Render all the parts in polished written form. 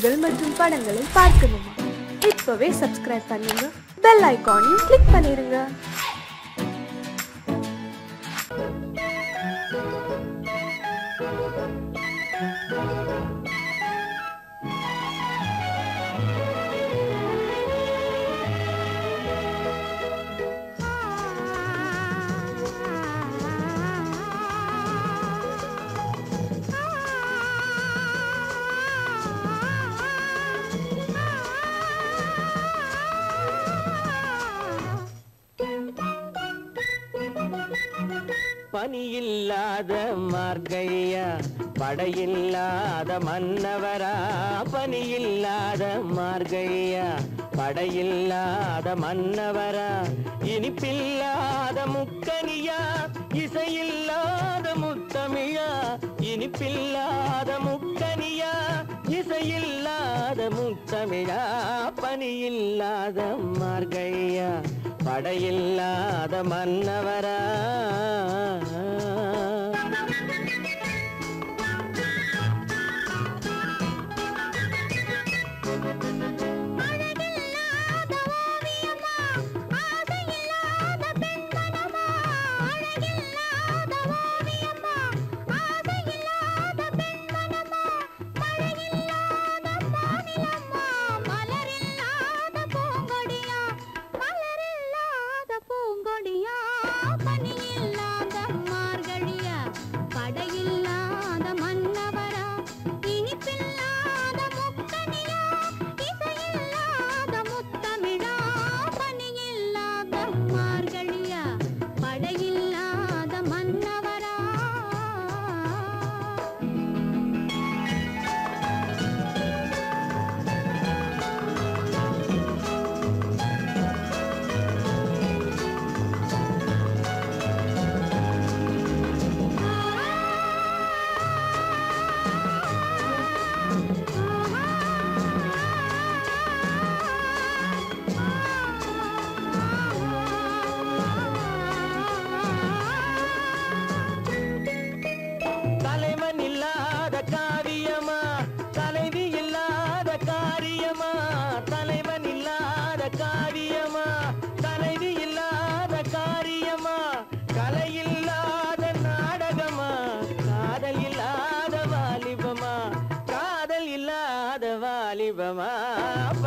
பாடல்கள் மற்றும் படங்களை பார்க்கணுமா? இப்பவே சப்ஸ்கிரைப் பண்ணுங்க, பெல் ஐகானையும் கிளிக் பண்ணிருங்க. பனியில்லாத மார்கழியா, படையில்லாத மன்னவரா. பனியில்லாத மார்கழியா, படையில்லாத மன்னவரா. இனிப்பில்லாத முக்கனியா, இசையில்லாத முத்தமிழா. இனிப்பில்லாத முக்கனியா, இசையில்லாத முத்தமிழா. பனியில்லாத மார்கழியா, படையில்லாத மன்னவரா.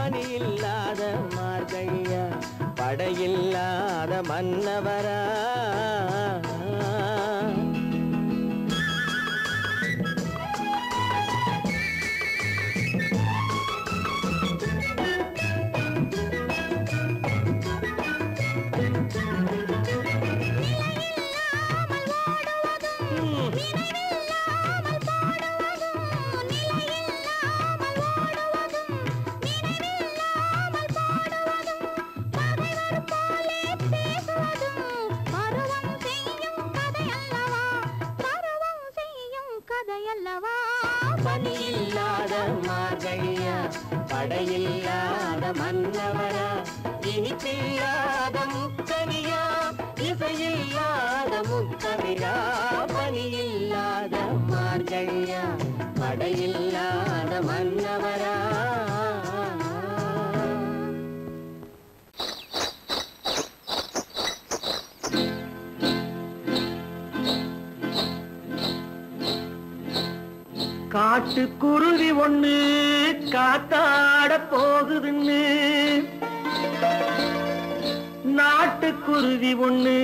பனியில்லாத மார்கழியா, படையில்லாத மன்னவரா. பனியில்லாத மார்கழியா, படையில்லாத மன்னவரா. இனிப்பில்லாத முக்கனியா, இசையில்லாத முத்தமிழா. பனியில்லாத மார்கழியா, படையில்லாத மன்னவரா. காட்டுக்குருவி ஒண்ணு காத்தாட போகுதுன்னு, நாட்டுக்குருவி ஒண்ணு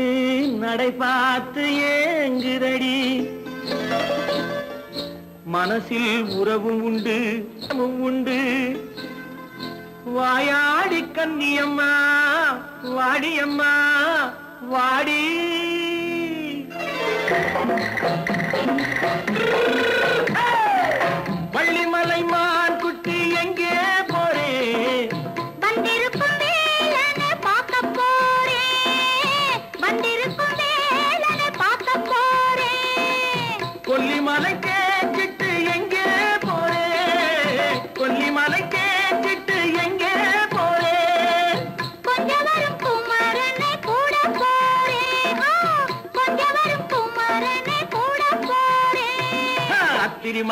நடை பார்த்து ஏங்குதடி. மனசில் உறவும் உண்டு உண்டு. வாயாடி கன்னியம்மா வாடியம்மா வாடி. வள்ளிமலை மான் குட்டி எங்கே போறே? வந்திருக்கும் வேலனை பார்க்க போறேன். வந்திருக்கும் வேலனை பார்க்க போறேன். கொல்லிமலை கேட்டுட்டு எங்கே போறே? கொல்லிமலை கேட்டுட்டு எங்கே போறே? கொஞ்சம் வரும் குமரனை கூட போறேன். கொஞ்சம் வரும் குமரனை கூட போறேன்.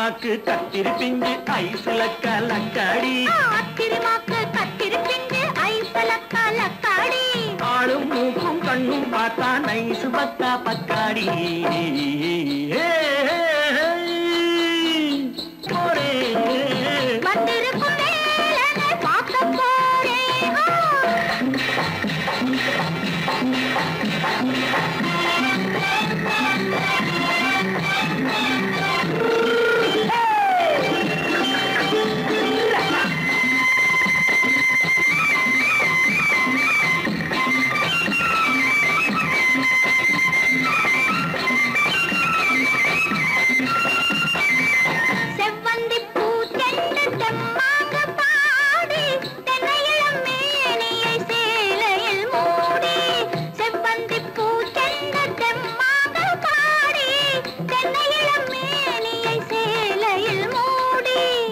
அத்திரிமாக்கு கத்திரி பிஞ்சு ஐசுல கலக்காடி அத்திரிமாக்கு கத்திரி பிஞ்சு ஐசுல கலக்காடி ஆளும் மூக்கும் கண்ணும் பார்த்தா நைசு பத்தா பக்காடி வந்திருக்கும் வேலனை பார்க்க போறேன்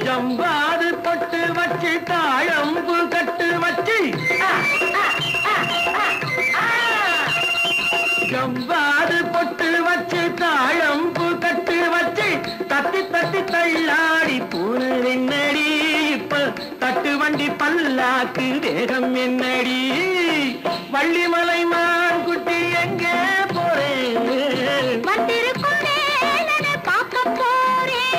ஜம்பாது பொட்டு வச்சு தாழம்பு கட்டு வச்சு ஜம்பாது பொட்டு வச்சு தாழம்பு கட்டு வச்சு தட்டி தட்டி தள்ளாடி பூனு என்னடி இப்ப தட்டு வண்டி பல்லாக்கு வேகம் என்னடி வள்ளிமலை மான் குட்டி எங்கே போறேன் வந்திருக்கும் வேலனை பார்க்க போறேன்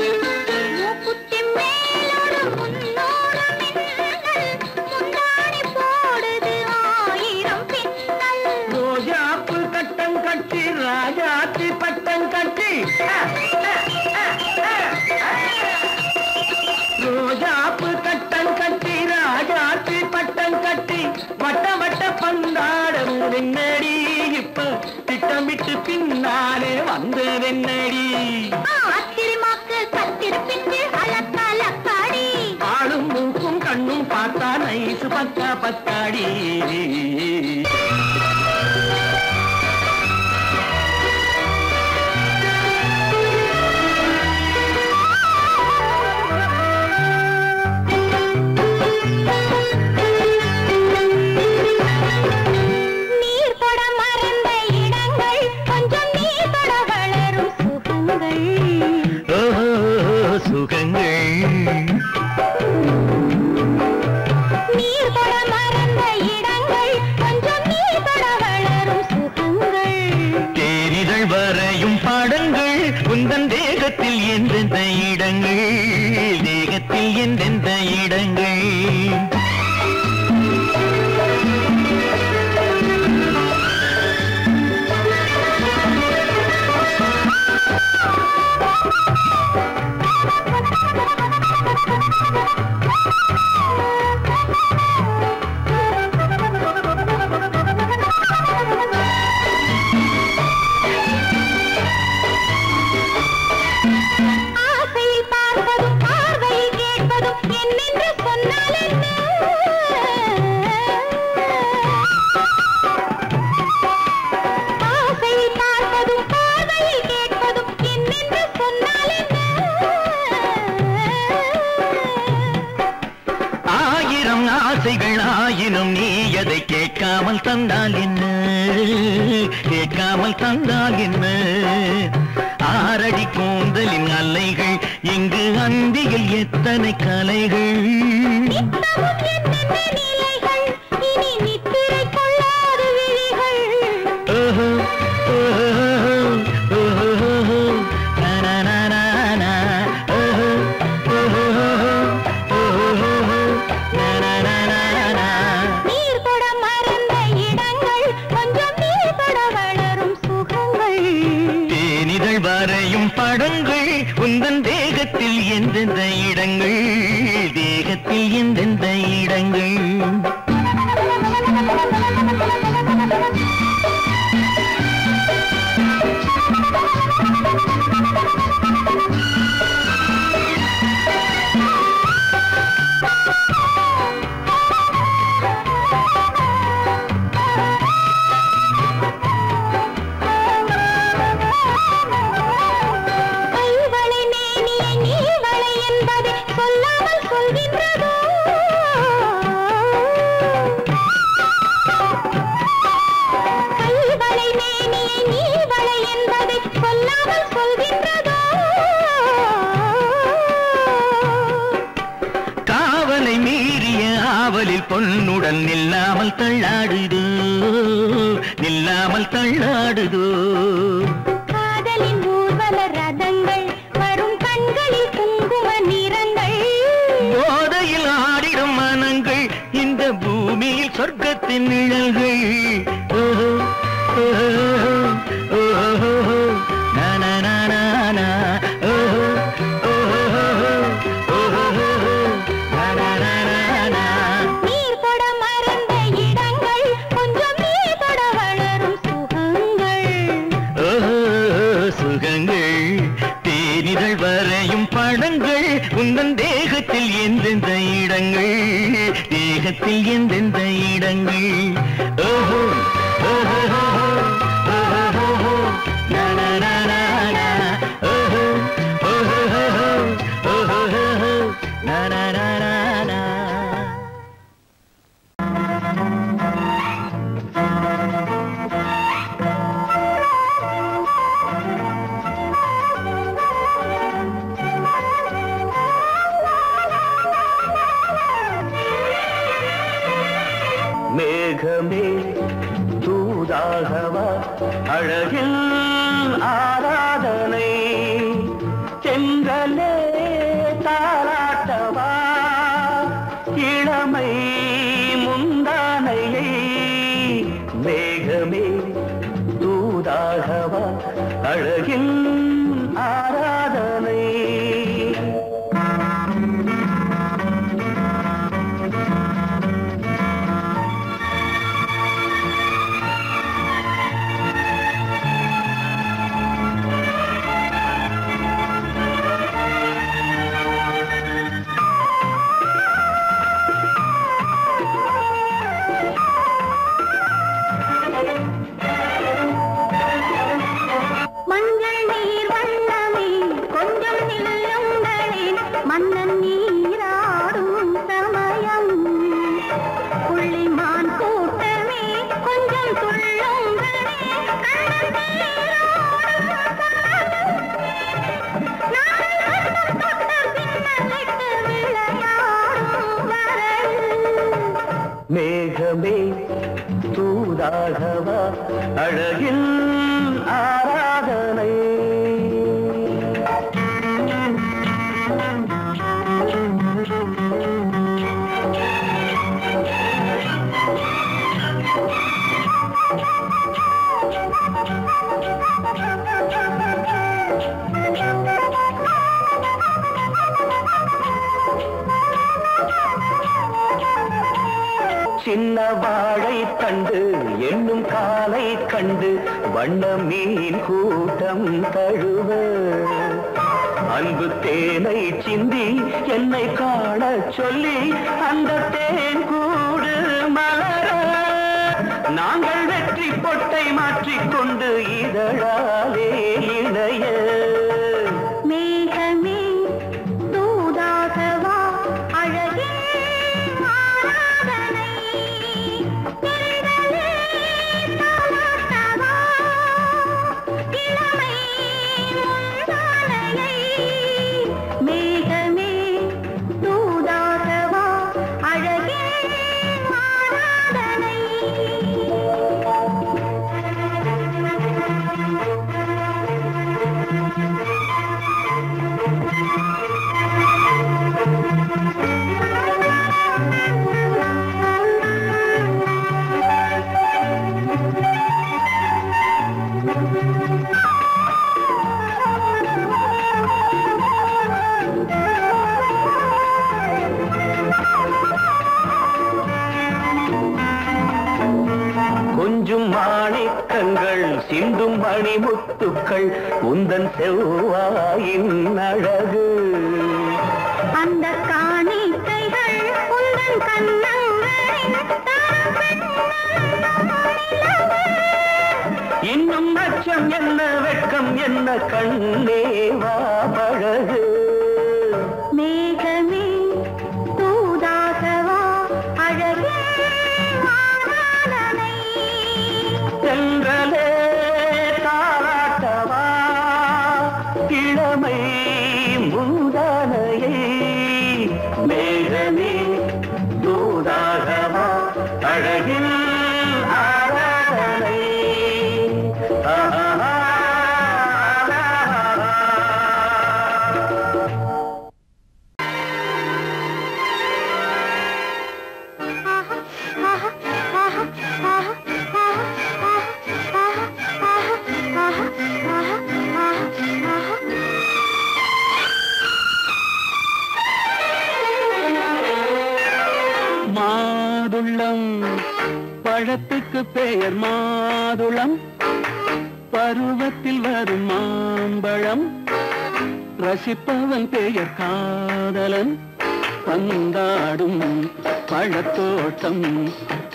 மூக்குத்தி மேலோடு முன்னோடு மின்னல் முந்தாணி போடுது ஆயிரம் பின்னல் ரோஜாப்பு கட்டம் கட்டி ராஜாத்தி பட்டம் கட்டி ரோஜாப்பு கட்டம் கட்டி ராஜாத்தி பட்டம் கட்டி வட்ட வட்ட பந்தாடம் வெண்ணடி இப்ப திட்டமிட்டு பின்னாலே வந்து வெண்ணடி அத்திரிமாக்கு கத்திரி பிஞ்சு அலக்காடி ஆளும் மூக்கும் கண்ணும் பார்த்தா நைசு பக்கா பத்தாடி நீர் தொட மறந்த இடங்கள் கொஞ்சம் நீர் தொட வளரும் சுகங்கள் சுகங்கள் நீர் தொட மறந்த இடங்கள் கொஞ்சம் நீர் தொட வளரும் சுகங்கள் தேரிதழ் வரையும் பாடங்கள் உந்தன் தேகத்தில் எந்தெந்த இடங்கள் தேகத்தில் எந்தெந்த இடங்கள் ஆசையில் பார்ப்பதும் பார்வையில் கேட்பதும் என்னென்று சொன்னால் என்ன ஆசையில் பார்ப்பதும் பார்வையில் கேட்பதும் என்னென்று சொன்னால் என்ன ஆயிரம் ஆசைகள் ஆயினும் நீ அதை கேட்காமல் தந்தால் என்ன கேட்காமல் தந்தால் என்ன ஆரடி கூந்தலின் அலைகள் இங்கு அந்தியில் எத்தனை கலைகள் நித்தமும் என்னென்ன நிலைகள் இனி நித்திரை கொள்ளாத விழிகள் ஓஹோ ஓஹோ ஓஹோ நனனனனா ஓஹோ ஓஹோ ஓஹோ நனனனனா நீர் தொட மறந்த இடங்கள் கொஞ்சம் நீர் தொட வளரும் சுகங்கள் தேனிதழ் வரையும் படங்கள் உந்தன் தேகத்தில் எந்தெந்த இடங்கள் தேகத்தில் எந்தெந்த இடங்கள் கை காவலில் பொன்னுடன் நில்லாமல் தள்ளாடுதோ நில்லாமல் தள்ளாடுதோ காதலின் ஊர்வல ரதங்கள் வரும் கண்களில் குங்கும நிறங்கள் போதையில் ஆடிடும் மனங்கள் இந்த பூமியில் சொர்க்கத்தின் நிழல்கள் உந்தன் தேகத்தில் எந்தெந்த இடங்கள் தேகத்தில் எந்தெந்த இடங்கள் ஓஹோ ஓஹோ ஓஹோ நனனனன ஓஹோ ஓஹோ ஓஹோ நனனனன மேகமே தூதாகவா அழகில் ஆராதனை செங்கலே தாராட்டவா இளமை முந்தானையை மேகமே தூதாகவா அழகில் ஆராதனை மேகமே தூதாகவா அழகில் ஆராதனை சின்ன வாழை தண்டு என்னும் காலை கண்டு வண்ண மீன் கூட்டம் தழுவ அன்பு தேனை சிந்தி என்னை காண சொல்லி அந்த தேன் கூடு மலர நாங்கள் வெற்றி பொட்டை மாற்றிக்கொண்டு இதழாலே இணைய மேகமே தூதாகவா அழகே ஆராதனை செங்கலே தாலாட்டவா இளமை முந்தானையை மேகமே தூதாகவா அழகே ஆராதனை கொஞ்சும் மாணிக்கங்கள் சிந்தும் மணிமுத்துக்கள் உந்தன் செவ்வாயின் அழகு அந்த காணிக்கைகள் உந்தன் கண்ணங்களின் இன்னும் அச்சம் என்ன வெட்கம் என்ன கண்ணே வா பழகு மேகமே தூதாகவா அழகே ஆராதனை சென்றலே தாராட்டவா இளமை முந்தானையை மேகமே தூதாகவா மாதுளம் பழத்துக்கு பெயர் மாதுளம் பருவத்தில் வரும் மாம்பழம் ரசிப்பவன் பெயர் காதலன் பந்தாடும் பழத்தோட்டம்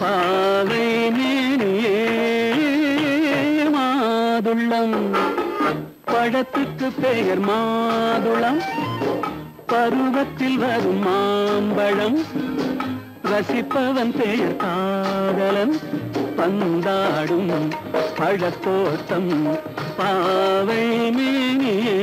பாவை மேனியே மாதுளம் பழத்துக்கு பெயர் மாதுளம் பருவத்தில் வரும் மாம்பழம் ரசிப்பவன் பெயர் காதலன் பந்தாடும் பழத்தோட்டம் பாவை மேனியே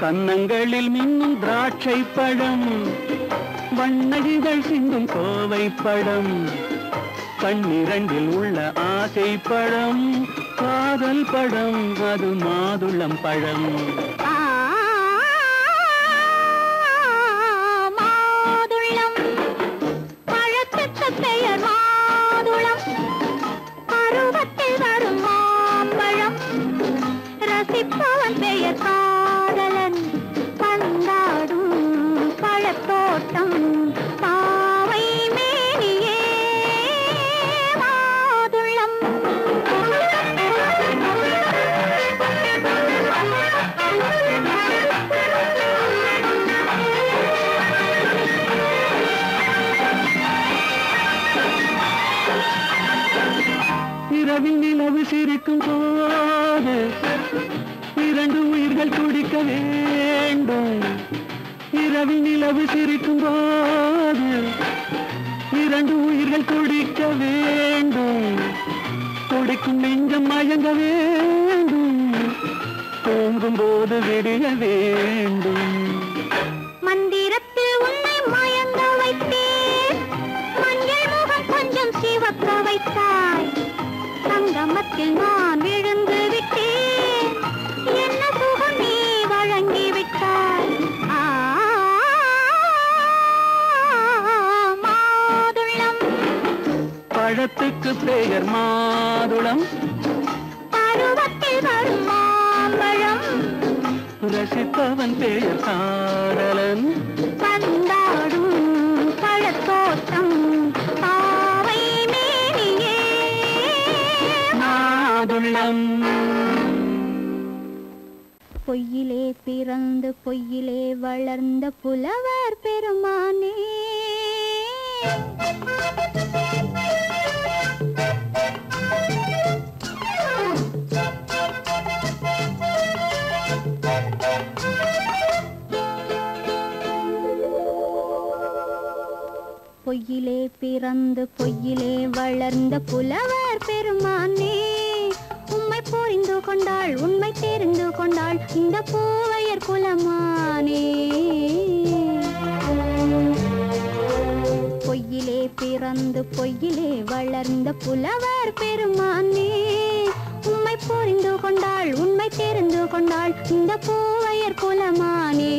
கன்னங்களில் மின்னும் திராட்சை பழம் வண்ணகிகள் சிந்தும் கோவை பழம் கண்ணிரண்டில் உள்ள ஆசை பழம் காதல் பழம் அது மாதுளம் பழம் மாதுளம் பழத்துக்கு பெயர் மாதுளம் பருவத்தில் வரும் மாம்பழம் ரசிப்பவன் பெயர் காதலன் பந்தாடும் பழத்தோட்டம் பாவை மேனியே மாதுளம் இரவில் நிலவு சிரிக்கும் போது இரண்டு உயிர்கள் துடிக்க வேண்டும் இரவில் நிலவு சிரிக்கும் போது இரண்டு உயிர்கள் துடிக்க வேண்டும் துடிக்கும் நெஞ்சம் மயங்க வேண்டும் தூங்கும் போது விடிய வேண்டும் மந்திரத்தில் உன்னை மயங்க வைத்தேன் மஞ்சள் முகம் கொஞ்சம் சிவக்க வைத்தாய் சங்கமத்தில் நான் விழுந்து விட்டேன் என்ன சுகம் நீ வழங்கி விட்டாய் மாதுளம் பழத்துக்கு பெயர் மாதுளம் பருவத்தில் வரும் மாம்பழம் ரசிப்பவன் பெயர் காதலன் பந்தாடும் பழத்தோட்டம் பாவை மேனியே மாதுளம் பொய்யிலே பிறந்து பொய்யிலே வளர்ந்த புலவர் பெருமானே பொய்யிலே பிறந்து பொய்யிலே வளர்ந்த புலவர் பெருமானே உம்மை புரிந்து கொண்டாள் உண்மை தெரிந்து கொண்டாள் இந்த பூவையர் குலமானே பொய்யிலே பிறந்து பொய்யிலே வளர்ந்த புலவர் பெருமானே உம்மை புரிந்து கொண்டாள் உண்மை தெரிந்து கொண்டாள் இந்த பூவையர் குலமானே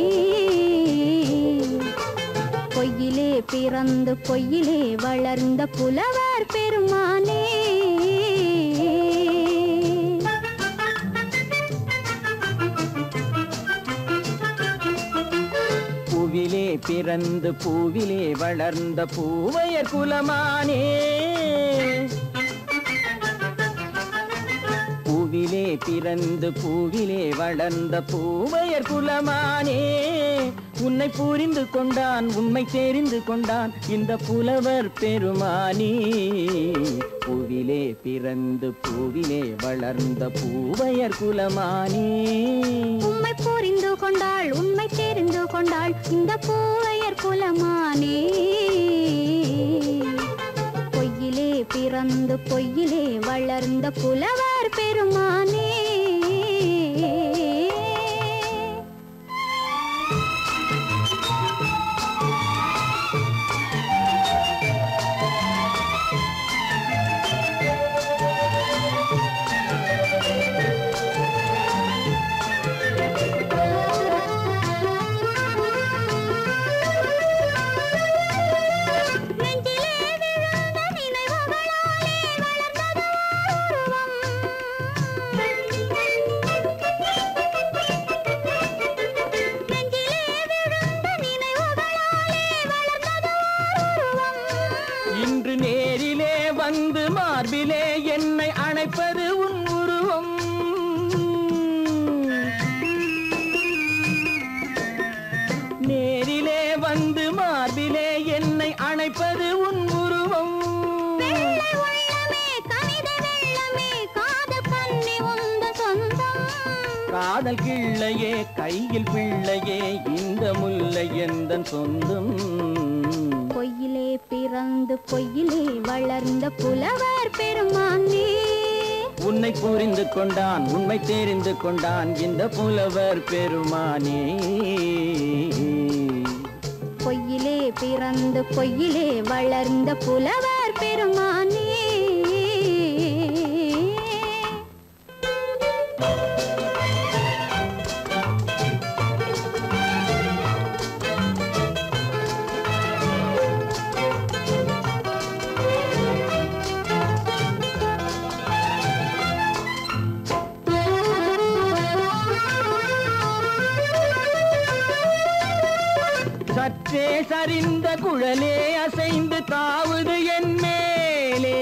பொய்யிலே பிறந்து பொய்யிலே வளர்ந்த புலவர் பெருமானே பூவிலே பிறந்து பூவிலே வளர்ந்த பூவையர் குலமானே பூவிலே பிறந்து பூவிலே வளர்ந்த பூவையர் குலமானே உன்னை புரிந்து கொண்டான் உண்மை தெரிந்து கொண்டான் இந்த புலவர் பெருமானே பூவிலே பிறந்து பூவிலே வளர்ந்த பூவையர் குலமானே உம்மை புரிந்து கொண்டாள் உண்மை தெரிந்து கொண்டாள் இந்த பூவையர் குலமானே பொய்யிலே பிறந்து பிறந்து பொய்யிலே வளர்ந்த புலவர் பெருமானே இன்று நேரிலே வந்து மார்பிலே என்னை அணைப்பது உன் உருவம் நேரிலே வந்து மார்பிலே என்னை அணைப்பது உன் உருவம் காதல் கிள்ளையே கையில் பிள்ளையே இந்த முல்லை எந்தன் சொந்தம் பொய்யிலே பிறந்து பொய்யிலே வளர்ந்த புலவர் பெருமானே உன்னை புரிந்து கொண்டான் உண்மை தெரிந்து கொண்டான் இந்த புலவர் பெருமானே பொய்யிலே பிறந்து பொய்யிலே வளர்ந்த புலவர் பெருமானே சற்றே சரிந்த குழலே அசைந்து தாவுது என் மேலே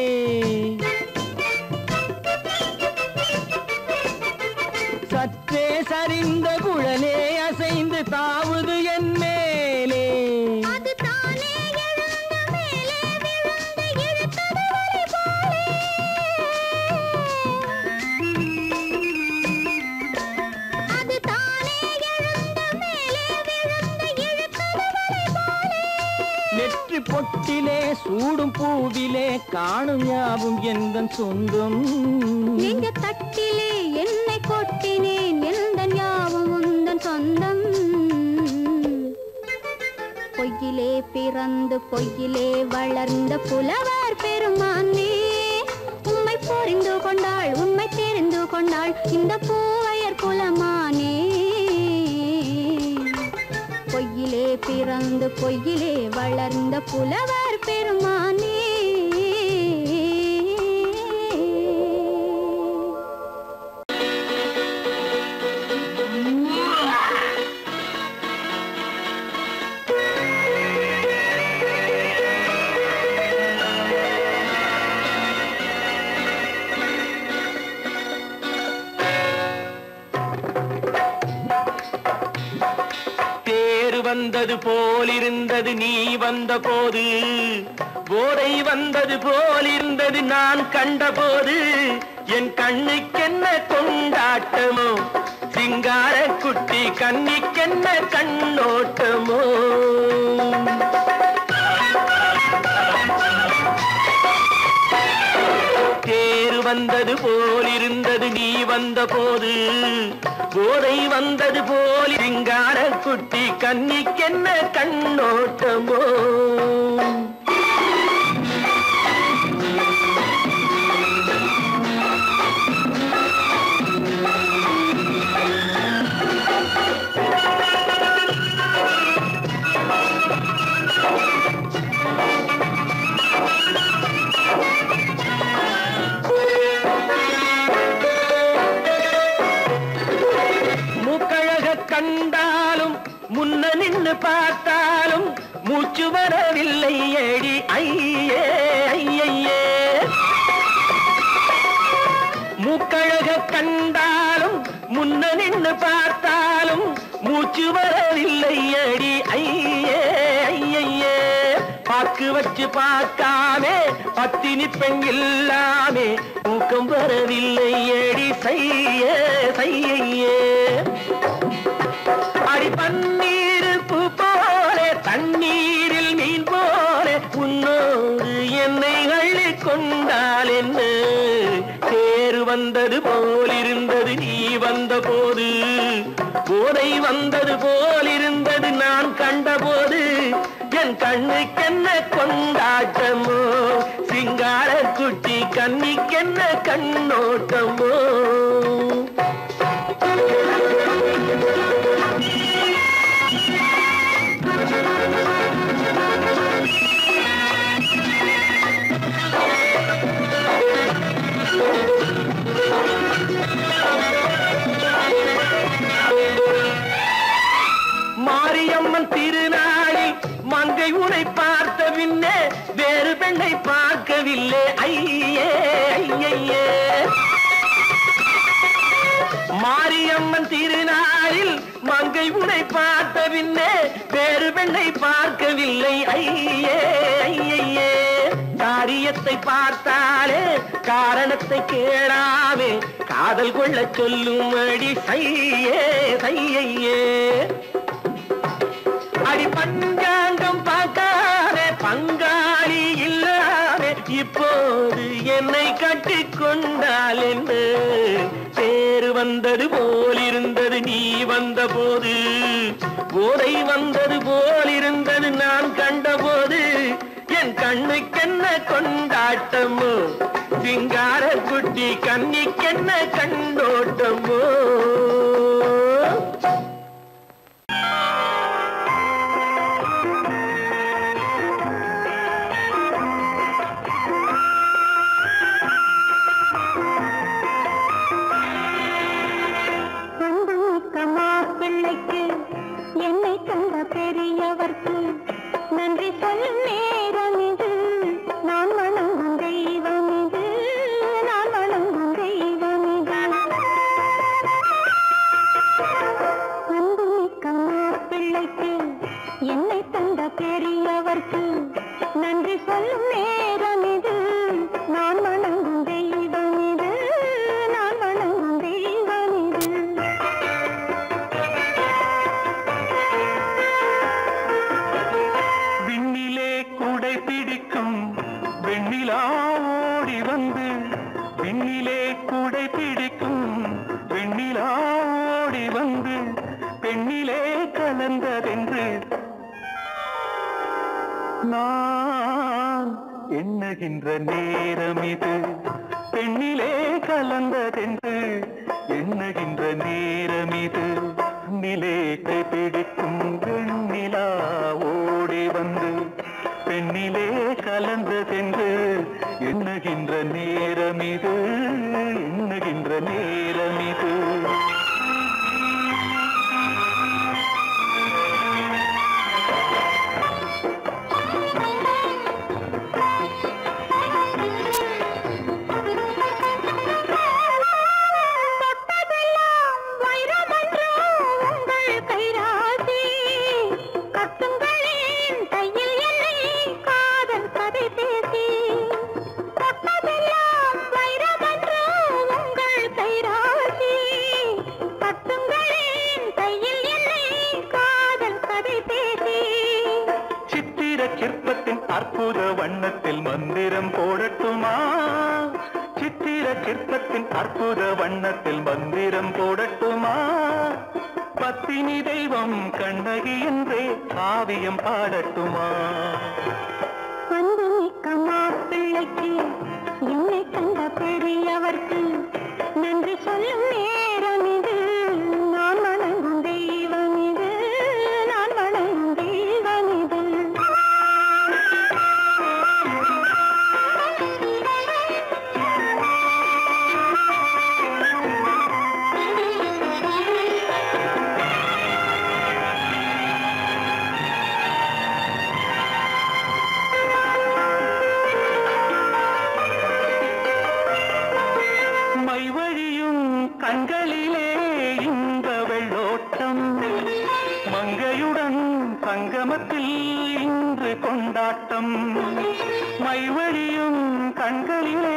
சற்றே சரிந்த குழலே அசைந்து தாவுது என் மேலே நெற்றி பொட்டிலே சூடும் பூவிலே காணும் யாவும் எந்தன் சொந்தம் நெஞ்ச தட்டிலே என்னை கொட்டினேன் எந்தன் யாவும் உந்தன் சொந்தம் பொய்யிலே பிறந்து பொய்யிலே வளர்ந்த புலவர் பெருமானே உம்மை புரிந்து கொண்டாள் உண்மை தெரிந்து கொண்டாள் இந்த பூவையர் குலமானே பொய்யிலே பிறந்து பொய்யிலே வளர்ந்த புலவர் பெருமானே வந்தது போலிருந்தது நீ வந்த போது போதை வந்தது போலிருந்தது நான் கண்டபோது என் கண்ணுக்கென்ன கொண்டாட்டமோ சிங்கார குட்டி கண்ணிக்கென்ன கண்ணோட்டமோ தேர் வந்தது போலிருந்தது நீ வந்த போது போதை வந்தது போல் சிங்கார குட்டி கண்ணிக்கென்ன கண்ணோட்டமோ கண்டாலும் முன்ன நின்று பார்த்தாலும் மூச்சு வரவில்லை ஏடி ஐயே ஐயே மூக்கழக கண்டாலும் முன்ன நின்று பார்த்தாலும் மூச்சு வரவில்லை ஏடி ஐயே ஐயே பாக்கு வச்சு பார்க்காமே பத்தினி பெண் இல்லாமே ஊக்கம் வரவில்லை ஏடி செய்ய செய்யே அடி பன்னீர் பூ போல தண்ணீரில் மீன் போல உன்னோடு என்னை அள்ளி கொண்டால் என்ன தேறு வந்தது போலிருந்தது நீ வந்த போது போதை வந்தது போலிருந்தது நான் கண்டபோது என் கண்ணுக்கென்ன கொண்டாட்டமோ சிங்கார குட்டி கண்ணிக்கென்ன கண்ணோட்டமோ மாரியம்மன் திருநாளில் மங்கை உனை பார்த்த பின்னே வேறு பெண்ணை பார்க்கவில்லை ஐயே ஐயே மாரியம்மன் திருநாளில் மங்கை உனை பார்த்த பின்னே வேறு பெண்ணை பார்க்கவில்லை ஐயே ஐயே காரியத்தை பார்த்தாலே காரணத்தை கேளாமே காதல் கொள்ள சொல்லும்படி சையே சையே அடி பஞ்சாங்கம் பார்க்காதே பங்காளி இல்லாதே இப்போது என்னை கட்டிக்கொண்டால் என்ன தேறு வந்தது போலிருந்தது நீ வந்த போது போதை வந்தது போலிருந்தது நான் கண்டபோது என் கண்ணுக்கென்ன கொண்டாட்டமோ சிங்கார குட்டி கண்ணிக்கென்ன கண்டோட்டமோ பிள்ளைக்கு என்னை தந்த பெரியவர்க்கு நன்றி சொல்லும் நேரம் இது நான் வணங்கும் தெய்வம் இது நான் வணங்கும் தெய்வம் இது அன்புமிக்க பிள்ளைக்கு என்னை தந்த பெரியவர்க்கு நன்றி சொல்லும் நேரம் இது நான் வணங்கும் தெய்வம் இது நான் வணங்கும் தெய்வம் இது வெண்ணிலா ஓடி வந்து வெண்ணிலே கூடை பிடிக்கும் வெண்ணிலா ஓடி வந்து பெண்ணிலே கலந்ததென்று நான் எண்ணுகின்ற நேரம் இது பெண்ணிலே கலந்ததென்று எண்ணுகின்ற நேரம் இது நிலே கை பிடிக்கும் வெண்ணிலா ஓடி வந்து பெண்ணிலே கலந்ததென்று எண்ணுகின்ற நேரம் இது எண்ணுகின்ற நேரம் இது அற்புத வண்ணத்தில் மந்திரம் போடட்டுமா சித்திர சிற்பத்தின் அற்புத வண்ணத்தில் மந்திரம் போடட்டுமா பத்தினி தெய்வம் கண்ணகி என்றே காவியம் பாடட்டுமா அன்புமிக்க மாப்பிள்ளைக்கு என்னை கண்ட பெரியவர்க்கு நன்றி சொல்லும் நேரம் இது நான் வணங்கும் தெய்வம் இது நான் வணங்கும் தெய்வம் இது கண்களிலே இந்த வெள்ளோட்டம் மங்கையுடன் சங்கமத்தில் இன்று கொண்டாட்டம் மைவழியும் கண்களிலே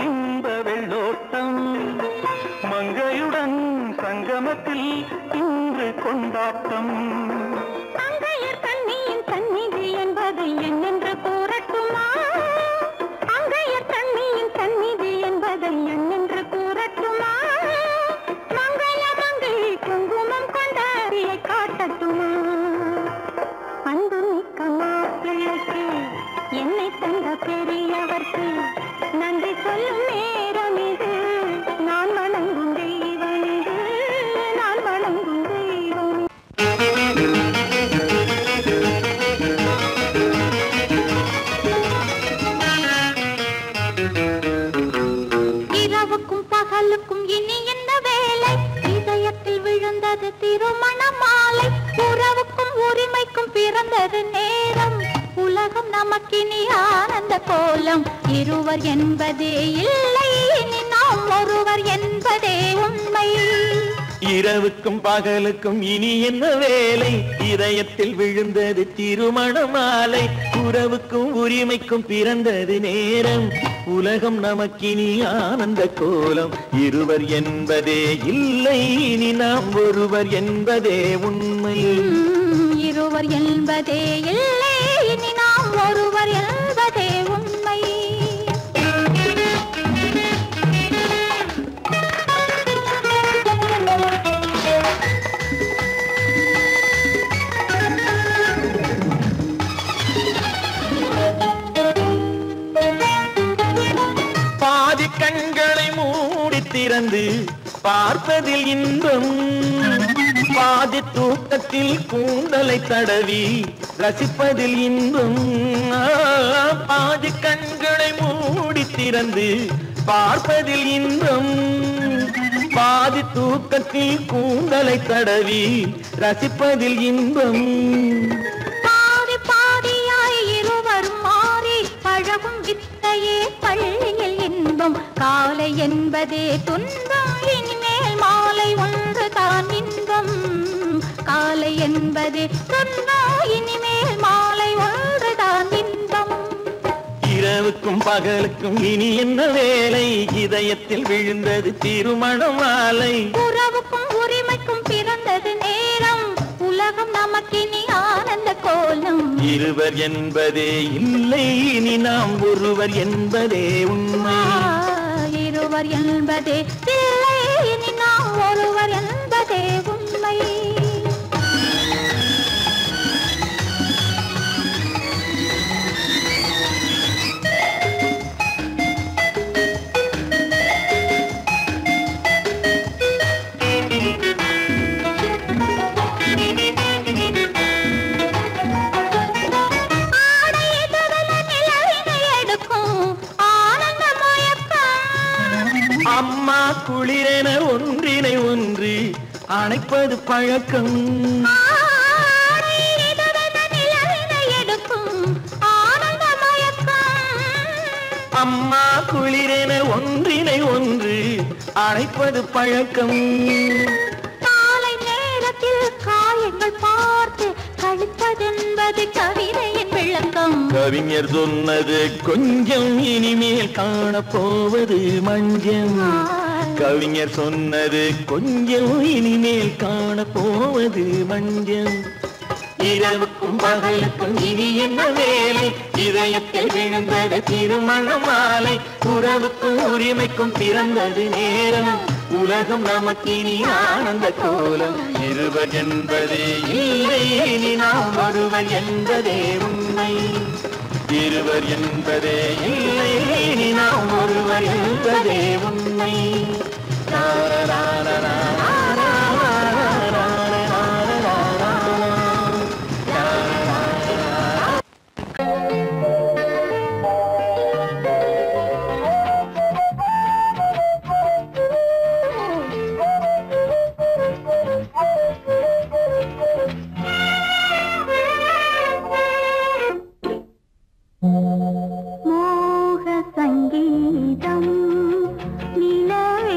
இந்த வெள்ளோட்டம் மங்கையுடன் சங்கமத்தில் இன்று கொண்டாட்டம் அங்கையர் தண்ணியின் சந்நிதி என்பது என்னென்று கூறட்டுமா அங்கையர் அவர்க்கு நன்றி சொல்லும் நேரம் இது. நான் வணங்கும் தெய்வம் இது, நான் வணங்கும் தெய்வம். இரவுக்கும் பகலுக்கும் இனி என்ன வேலை? இதயத்தில் விழுந்தது திருமண மாலை. உறவுக்கும் உரிமைக்கும் பிறந்தது நேரம். உலகம் நமக்கினி ஆனந்த கோலம். இருவர் என்பதே இல்லை, இனி நாம் ஒருவர் என்பதே உண்மை. இரவுக்கும் பகலுக்கும் இனி என்ன வேலை? இதயத்தில் விழுந்தது திருமண மாலை. உறவுக்கும் உரிமைக்கும் பிறந்தது நேரம். உலகம் நமக்கினி ஆனந்த கோலம். இருவர் என்பதே இல்லை, இனி நாம் ஒருவர் என்பதே உண்மை. இருவர் என்பதே இல்லை, இனி நாம் ஒருவர் என்பதே உண்மை. பாதி கண்களை மூடி திறந்து பார்ப்பதில் இன்பம். பாதி தூக்கத்தில் கூந்தலை தடவி ரசிப்பதில் இன்பம். பாதி கண்களை மூடி திறந்து பார்ப்பதில் இன்பம். பாதி தூக்கத்தில் கூந்தலை தடவி ரசிப்பதில் இன்பம். பாதி பாதியாய் இருவரும் மாறி பழகும் வித்தையே பள்ளியில் இன்பம். காலை என்பதே துன்பம், இனிமேல் மாலை ஒன்று தான் இன்பம். காலை என்பதே துன்பம், இனிமேல் மாலை ஒன்று தான் இன்பம். இரவுக்கும் பகலுக்கும் இனி என்ன வேலை? இதயத்தில் விழுந்தது திருமண மாலை. உறவுக்கும் உரிமைக்கும் பிறந்தது நேரம். உலகம் நமக்கினி ஆனந்த கோலம். இருவர் என்பதே இல்லை, இனி நாம் ஒருவர் என்பதே உண்மை. இருவர் என்பதே இல்லை, இனி நாம் ஒருவர் என்பதே உண்மை. அம்மா குளிரென ஒன்றினை ஒன்று அணைப்பது பழக்கம். அம்மா குளிரென ஒன்றினை ஒன்று அணைப்பது பழக்கம். காலை நேரத்தில் காயங்கள் பார்த்து கழிப்பதென்பது கவிதையின் விளக்கம். கவிஞர் சொன்னது கொஞ்சம், இனிமேல் காணப்போவது மஞ்சம். கவிஞர் சொன்னது கொஞ்சம், இனிமேல் காணப்போவது மஞ்சம். இரவுக்கும் பகலுக்கும் இனி என்ன வேலை? இதயத்தில் விழுந்தது திருமண மாலை. உறவுக்கும் உரிமைக்கும் பிறந்தது நேரம். உலகம் நமக்கினி ஆனந்த கோலம். இருவர் என்பதே இல்லை, இனி நாம் ஒருவர் என்பதே உண்மை. இருவர் என்பதே இல்லை, இனி நாம் ஒருவர் என்பதே உண்மை. மோக சங்கீதம் நிலவே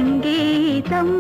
சங்கீதம்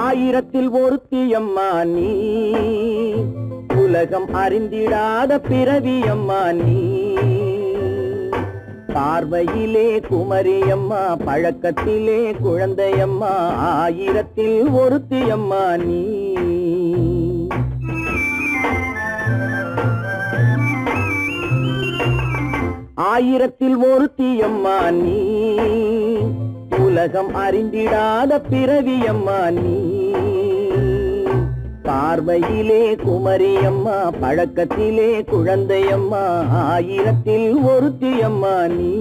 ஆயிரத்தில் ஒருத்தியம்மா நீ, உலகம் அறிந்திடாத பிறவியம்மா நீ. பார்வையிலே குமரியம்மா, பழக்கத்திலே குழந்தையம்மா, ஆயிரத்தில் ஒருத்தியம்மா நீ. ஆயிரத்தில் ஒருத்தியம்மா நீ, உலகம் அறிந்திடாத பிறவியம்மா நீ. பார்வையிலே குமரியம்மா, பழக்கத்திலே குழந்தையம்மா, ஆயிரத்தில் ஒருத்தியம்மா நீ.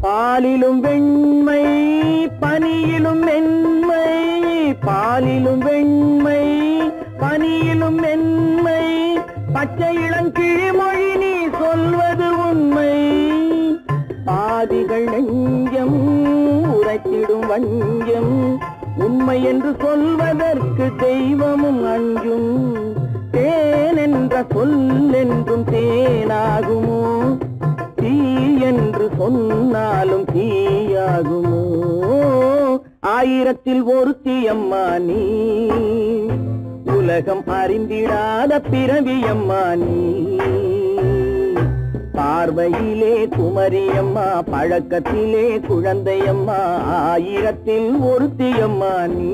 பாலிலும் வெண்மை பனியிலும் மென்மை, பாலிலும் வெண்மை பனியிலும் மென்மை, பச்சை இளங்கிழிமொழி நீ சொல்வது உண்மை. பாதிகள் நெஞ்சம் உரைத்திடும் வஞ்சம், உண்மை என்று சொல்வதற்கு தெய்வமும் அஞ்சும். தேன் என்ற சொல் என்றும் தேனாகுமோ, தீ என்று சொன்னாலும் தீயாகுமோ. ஆயிரத்தில் ஒருத்தியம்மா நீ, உலகம் அறிந்திடாத பிறவியம்மா நீ. பார்வையிலே குமரியம்மா, பழக்கத்திலே குழந்தையம்மா, ஆயிரத்தில் ஒருத்தியம்மா நீ.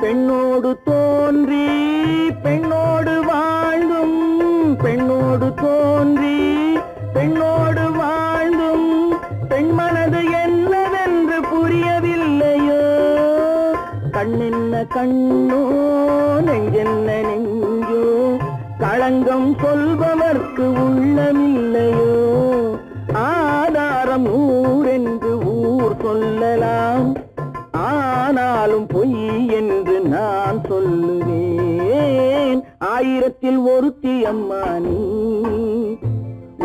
பெண்ணோடு தோன்றி பெண்ணோடு வாழ்ந்தும், பெண்ணோடு தோன்றி பெண்ணோடு வாழ்ந்தும், பெண்மை கண்ணோ நெஞ்சென்ன நெஞ்சோ களங்கம் சொல்பவர்க்கு உள்ளமில்லையோ ஆதாரம் ஊரென்று ஊர் சொல்லலாம் ஆனாலும் பொய் என்று நான் சொல்லுவேன் ஆயிரத்தில் ஒருத்தி அம்மா நீ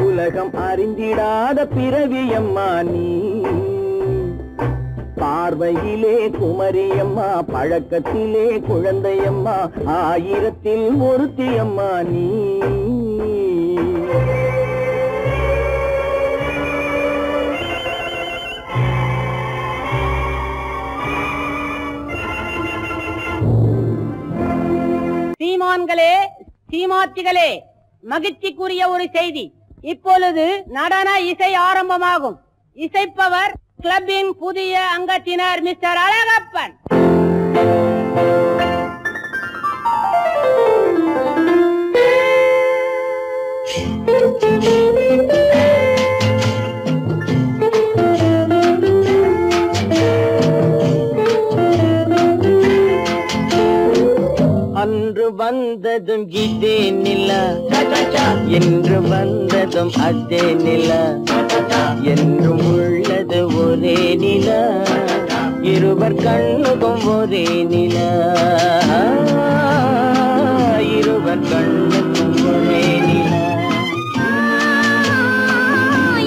உலகம் அறிந்திடாத பிறவி அம்மா நீ பார்வையிலே குமரியம்மா பழக்கத்திலே குழந்தையம்மா ஆயிரத்தில் ஒருத்தி அம்மா நீ சீமான்களே சீமாத்திகளே மகிழ்ச்சிக்குரிய ஒரு செய்தி இப்பொழுது நடன இசை ஆரம்பமாகும் இசைப்பவர் கிளப்பின் புதிய அங்கத்தினர் மிஸ்டர் அழகப்பன் அன்று வந்ததும் இதே நிலா என்று வந்ததும் அதே நிலா என்றும் உள்ளது ஒரே நிலா இருவர் கண்ணுக்கும் ஒரே நிலா இருவர் கண்ணுக்கும் ஒரே நிலா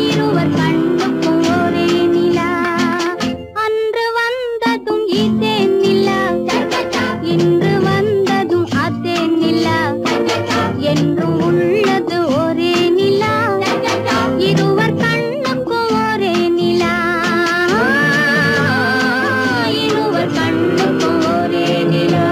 இருவர் கண்ணுக்கும் ஒரே நிலா அன்று வந்ததும் இதே நிலா இன்று வந்ததும் அதே நிலா என்றும் உள்ளது ஒரே நிலா இருவர் கண்ணுக்கும் ஒரே நிலா இருவர் கண்ணுக்கும் ஒரே நிலா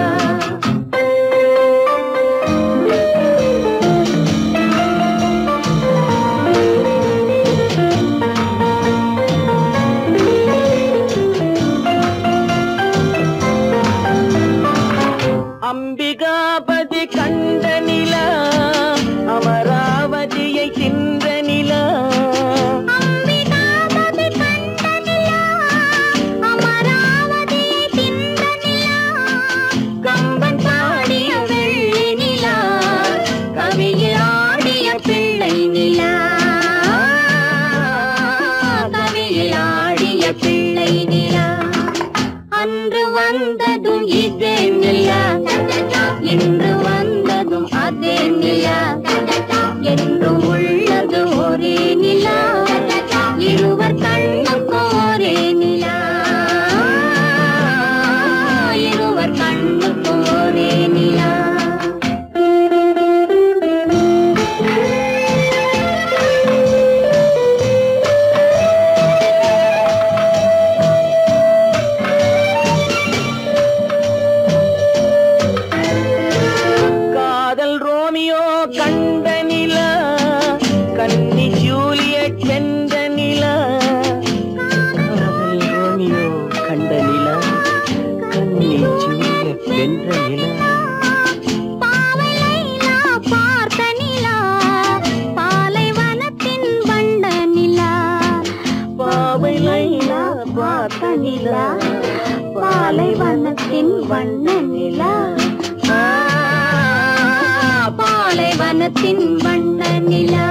அம்பிகாபதி கண்ட நிலா அமராவதியை தின்ற நிலா அம்பிகாபதி கண்ட நிலா அமராவதியை தின்ற நிலா கம்பன் பாடிய வெள்ளி நிலா கவியில் ஆடிய பிள்ளை நிலா கவியில் ஆடிய பிள்ளை நிலா அன்று வந்ததும் இதே நிலா இன்று வந்ததும் அதே நிலா என்றும் உள்ளது ஒரே நிலா இருவர் கண்ணுக்கும் ஒரே நிலா இருவர் கண்ணுக்கும் ஒரே நிலா காதல் ரோமியோ கண்ட நிலா கன்னி ஜூலியட் வென்ற நிலா காதல் ரோமியோ கண்ட நிலா கன்னி ஜூலியட் வென்ற நிலா பாவை லைலா பார்த்த நிலா பாலைவனத்தின் வண்ட நிலா பாவை லைலா பார்த்த நிலா பாலைவனத்தின் வண்ண நிலா பாலைவனத்தின் வண்ண நிலா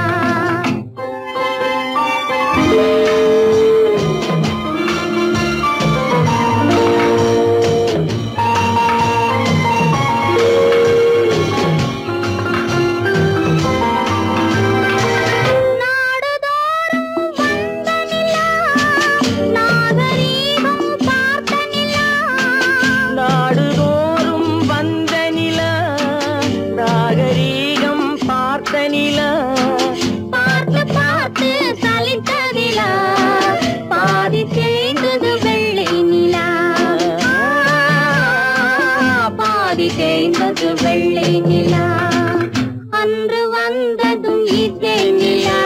நாடுதோறும் வந்த நிலா நாகரீகம் பார்த்த நிலா பார்த்து பார்த்து சலித்த நிலா பாதி தேய்ந்தது வெள்ளை நிலா பாதி தேய்ந்தது வெள்ளை நிலா அன்று வந்ததும் இதே நிலா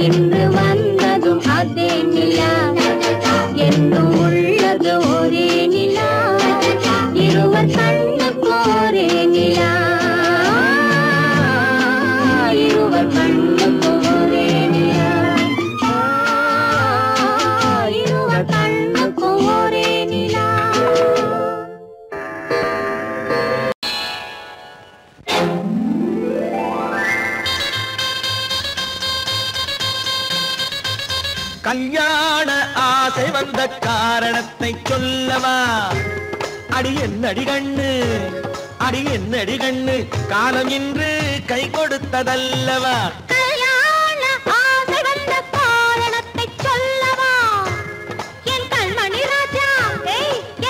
இன்று வந்ததும் அதே நிலா என்றும் உள்ளது ஒரே நிலா இருவர் கண்ணுக்கு ஒரே நிலா கல்யாண ஆசை வந்த காரணத்தை சொல்லவா? அடி என்னடி கண்ணு, அடி என்னடி கண்ணு, காலம் இன்று கை கொடுத்ததல்லவா? கல்யாண ஆசை வந்த காரணத்தை சொல்லவா? என் கண்மணி ராஜா,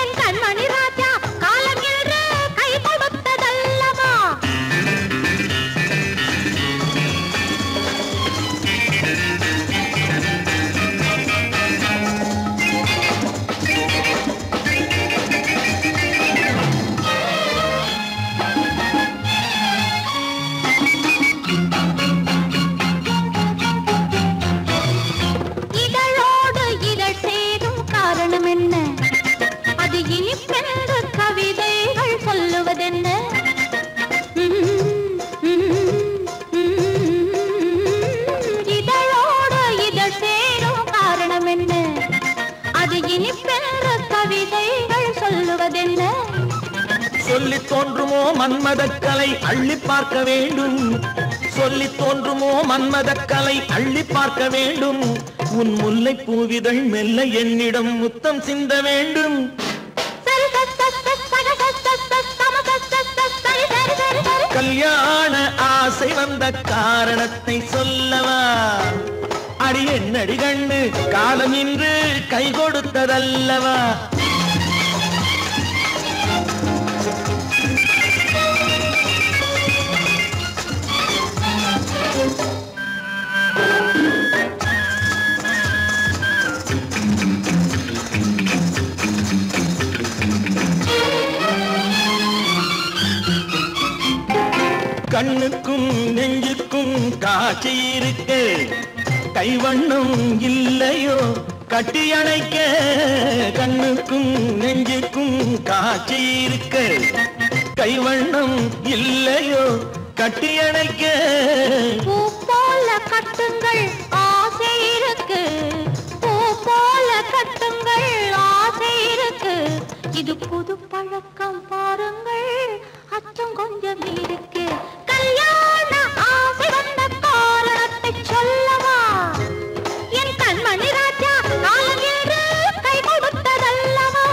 என் கண்மணி ராஜா, காலம் இன்று கை கொடுத்ததல்லவா? இதழோடு இதழ் சேரும் காரணம் என்ன? அது இனிப்பென்று கவிதைகள் சொல்லுவதென்ன? இதழோடு இதழ் சேரும் காரணம் என்ன? அது இனிப்பென்று கவிதைகள் சொல்லுவதென்ன? சொல்லி தோன்றுமோ மன்மதக்கலை அள்ளி பார்க்க வேண்டும், சொல்லி தோன்றுமோ மன்மதக்கலை அள்ளி பார்க்க வேண்டும். உன் முல்லை பூவிதழ் மெல்ல என்னிடம் முத்தம் சிந்த வேண்டும். கல்யாண ஆசை வந்த காரணத்தை சொல்லவா? அடி என்னடி கண்ணு, காலம் இன்று கை கொடுத்ததல்லவா? கண்ணுக்கும் நெஞ்சுக்கும் காட்சி இருக்கு, கைவண்ணம் இல்லையோ கட்டி அணைக்க? கண்ணுக்கும் நெஞ்சுக்கும் காட்சி இருக்கு, கைவண்ணம் இல்லையோ கட்டி அணைக்க? பூ போல கட்டுங்கள் ஆசை இருக்கு, பூ போல கட்டுங்கள் ஆசை இருக்கு. இது புது பழக்கம் பாருங்கள், அச்சம் கொஞ்சம் இருக்கு. கல்யாண ஆசை வந்த காரணத்தை சொல்லவா? என் கண்மணி ராஜா, காலம் என்று கை கொடுத்ததல்லவா?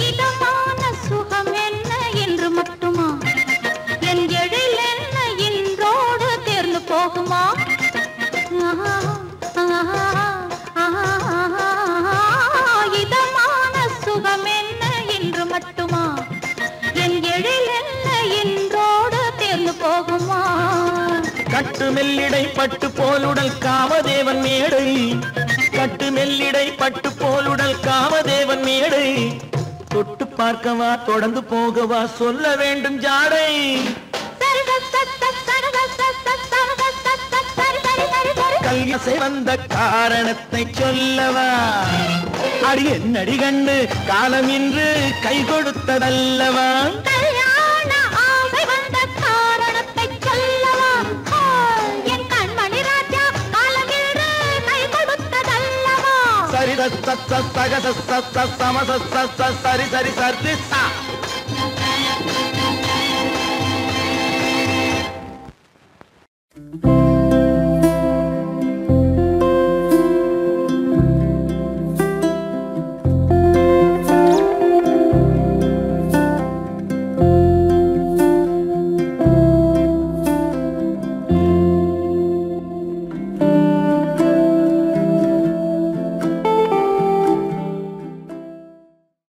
இதமான சுகம் என்ன என்று மட்டுமா? என் எழில் என்ன இன்றோடு தேர்ந்து போகுமா? இதமான சுகம் என்ன என்று மட்டுமா? என் எழில் என்ன இன்றோடு தேர்ந்து போகுமா? கட்டு மெல்லிடை பட்டு போலுடல் காமதேவன் மேடை, கட்டு மெல்லிடை பட்டு போலுடல் காமதேவன் மேடை. தொட்டு பார்க்கவா தொடர்ந்து போகவா சொல்ல வேண்டும் ஜாடை? கல்யாசை வந்த காரணத்தை சொல்லவா? அடி என்னடி கண்ணு, காலம் இன்று கை கொடுத்ததல்லவா? கல்யாண ஆசை வந்த காரணத்தை சொல்லவா? என் கண்மணி ராஜா, காலம் என்று கை கொடுத்ததல்லவா? சரி சக சரி சரி சரி சா